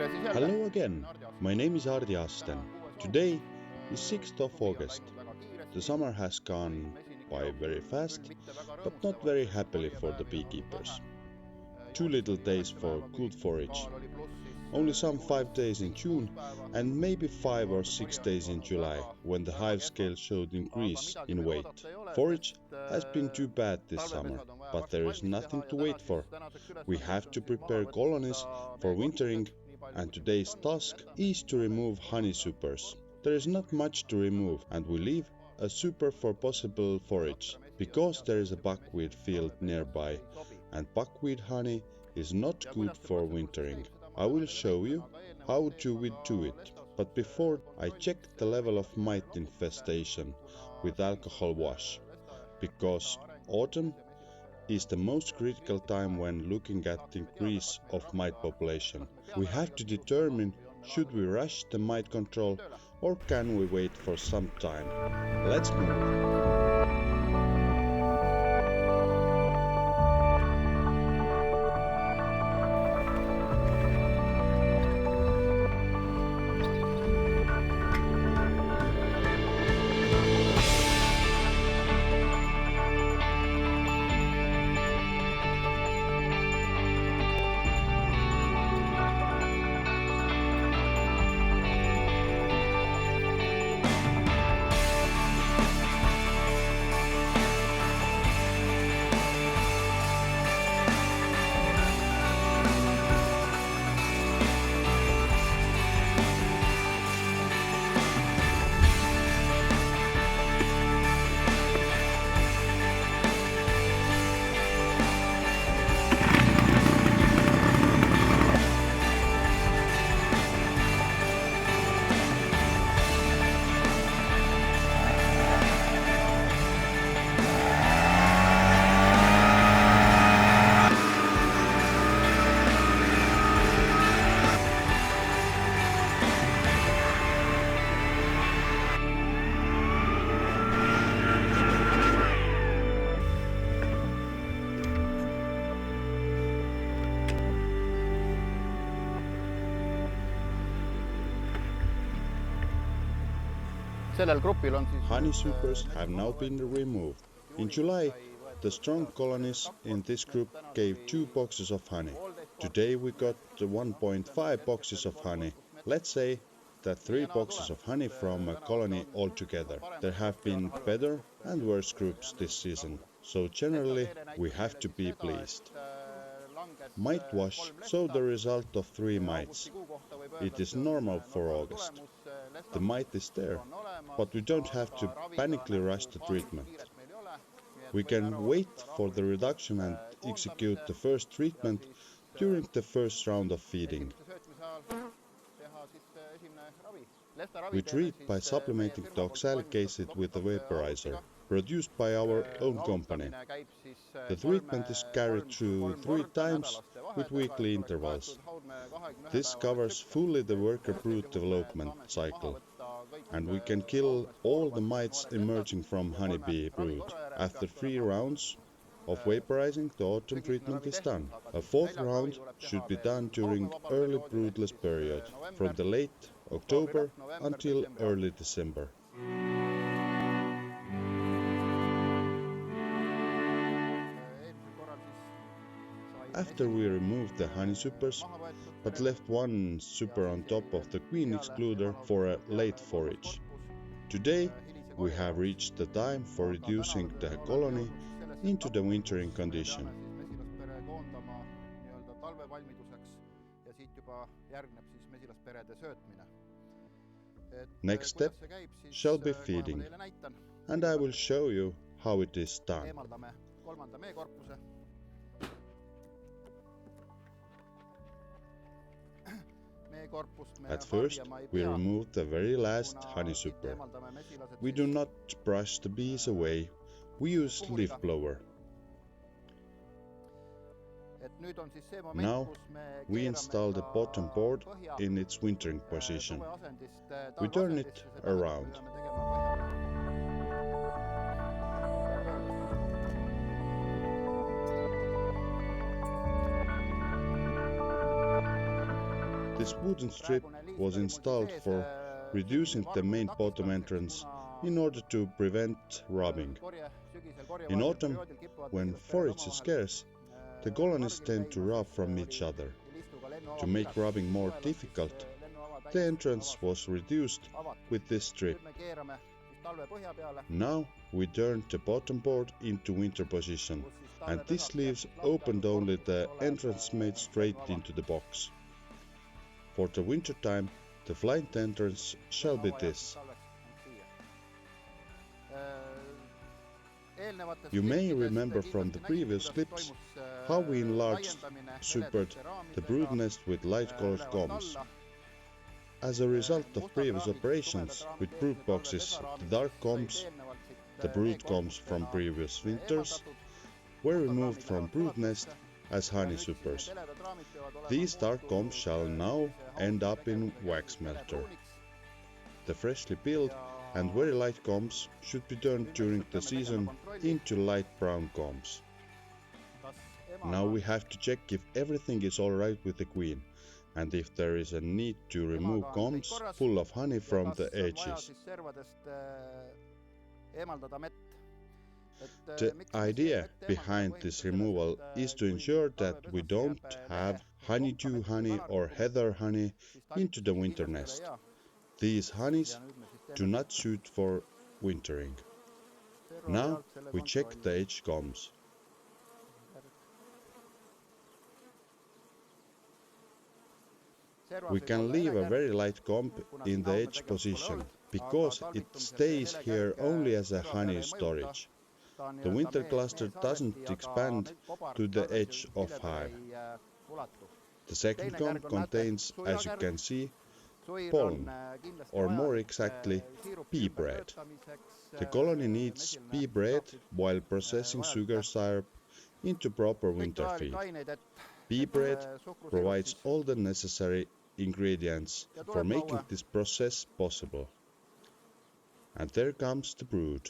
Hello again, my name is Hardi Asten. Today is 6th of August. The summer has gone by very fast, but not very happily for the beekeepers. Too little days for good forage. Only some 5 days in June and maybe 5 or 6 days in July when the hive scale showed increase in weight. Forage has been too bad this summer, but there is nothing to wait for. We have to prepare colonies for wintering, and today's task is to remove honey supers. There is not much to remove, and we leave a super for possible forage, because there is a buckwheat field nearby, and buckwheat honey is not good for wintering. I will show you how we do it, but before I check the level of mite infestation with alcohol wash, because autumn is the most critical time when looking at the increase of mite population. We have to determine should we rush the mite control or can we wait for some time. Let's move. Honey supers have now been removed. In July, the strong colonies in this group gave 2 boxes of honey. Today we got 1.5 boxes of honey. Let's say that 3 boxes of honey from a colony altogether. There have been better and worse groups this season, so generally we have to be pleased. Mite wash showed the result of 3 mites. It is normal for August. The mite is there, but we don't have to panically rush the treatment. We can wait for the reduction and execute the first treatment during the first round of feeding. We treat by supplementing the oxalic acid with a vaporizer, produced by our own company. The treatment is carried through 3 times with weekly intervals. This covers fully the worker brood development cycle, and we can kill all the mites emerging from honeybee brood. After 3 rounds of vaporizing, the autumn treatment is done. A 4th round should be done during early broodless period, from the late October until early December. After we removed the honey supers, but left 1 super on top of the queen excluder for a late forage. Today we have reached the time for reducing the colony into the wintering condition. Next step shall be feeding, and I will show you how it is done. At first, we remove the very last honey super. We do not brush the bees away, we use leaf blower. Now we install the bottom board in its wintering position. We turn it around. This wooden strip was installed for reducing the main bottom entrance in order to prevent robbing. In autumn, when forage is scarce, the colonies tend to rob from each other. To make robbing more difficult, the entrance was reduced with this strip. Now we turn the bottom board into winter position, and this leaves opened only the entrance made straight into the box. For the winter time, the flight entrance shall be this. You may remember from the previous clips how we enlarged, supered the brood nest with light-colored combs. As a result of previous operations with brood boxes, the dark combs, the brood combs from previous winters, were removed from brood nest as honey supers. These dark combs shall now end up in wax melter. The freshly peeled and very light combs should be turned during the season into light brown combs. Now we have to check if everything is alright with the queen, and if there is a need to remove combs full of honey from the edges. The idea behind this removal is to ensure that we don't have honeydew honey or heather honey into the winter nest. These honeys do not suit for wintering. Now we check the edge combs. We can leave a very light comb in the edge position, because it stays here only as a honey storage. The winter cluster doesn't expand to the edge of hive. The second comb contains, as you can see, pollen, or more exactly, pea bread. The colony needs pea bread while processing sugar syrup into proper winter feed. Pea bread provides all the necessary ingredients for making this process possible. And there comes the brood.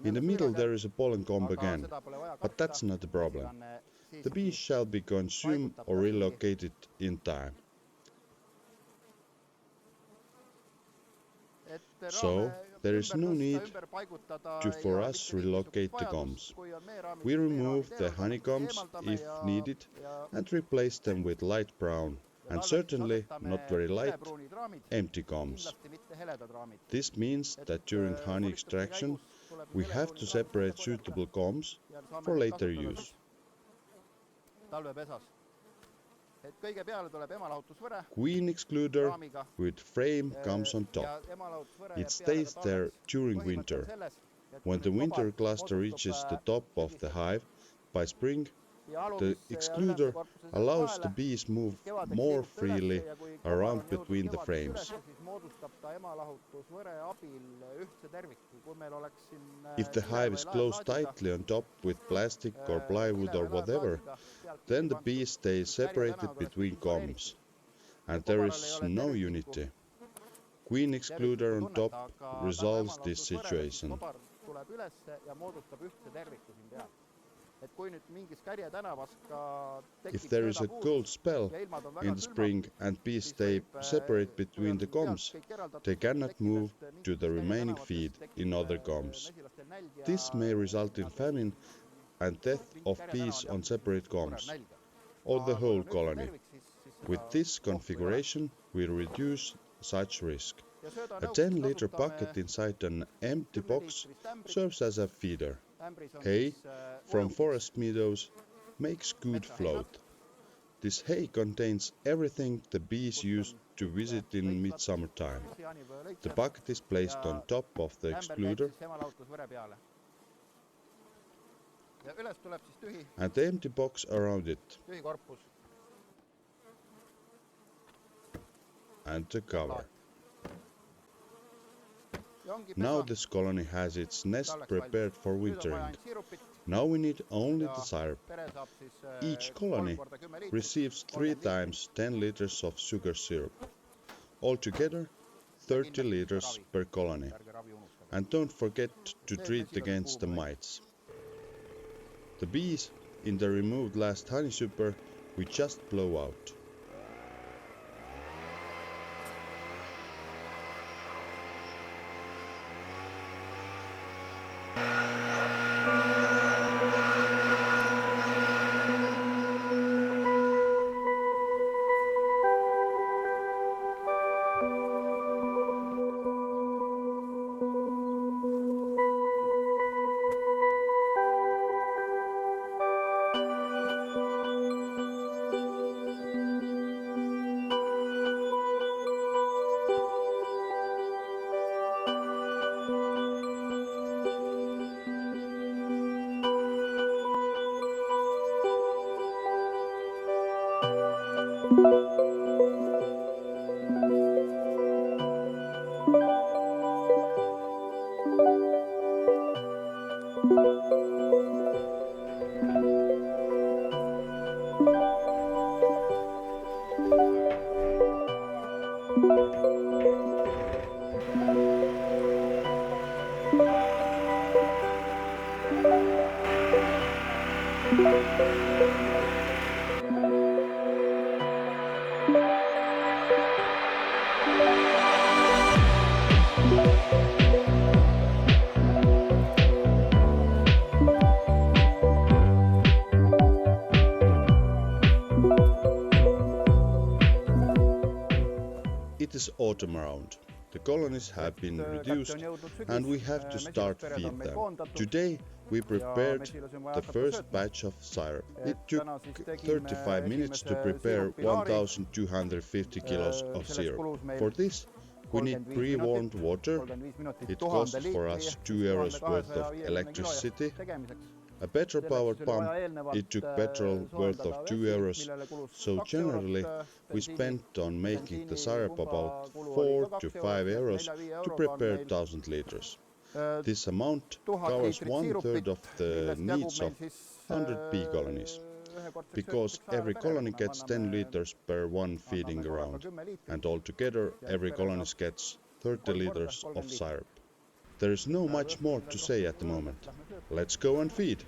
In the middle there is a pollen comb again, but that's not a problem. The bees shall be consumed or relocated in time. So there is no need for us to relocate the combs. We remove the honeycombs if needed and replace them with light brown, and certainly not very light, empty combs. This means that during honey extraction we have to separate suitable combs for later use. Queen excluder with frame comes on top. It stays there during winter. When the winter cluster reaches the top of the hive by spring, the excluder allows the bees move more freely around between the frames. If the hive is closed tightly on top with plastic or plywood or whatever, then the bees stay separated between combs, and there is no unity. Queen excluder on top resolves this situation. If there is a cold spell in the spring and bees stay separate between the combs, they cannot move to the remaining feed in other combs. This may result in famine and death of bees on separate combs, or the whole colony. With this configuration, we reduce such risk. A 10-liter bucket inside an empty box serves as a feeder. Hay from forest meadows makes good float. This hay contains everything the bees use to visit in midsummer time. The bucket is placed on top of the excluder, and the empty box around it, and the cover. Now this colony has its nest prepared for wintering. Now we need only the syrup. Each colony receives 3 times 10 liters of sugar syrup. Altogether, 30 liters per colony. And don't forget to treat against the mites. The bees in the removed last honey super we just blow out. It is autumn around. The colonies have been reduced and we have to start feed them. Today we prepared the first batch of syrup. It took 35 minutes to prepare 1250 kilos of syrup. For this we need pre-warmed water. It cost for us €2 worth of electricity. A petrol-powered pump, it took petrol worth of €2, so generally we spent on making the syrup about €4 to €5 to prepare 1000 liters. This amount covers 1/3 of the needs of 100 bee colonies, because every colony gets 10 liters per one feeding round, and altogether every colony gets 30 liters of syrup. There is no much more to say at the moment. Let's go and feed!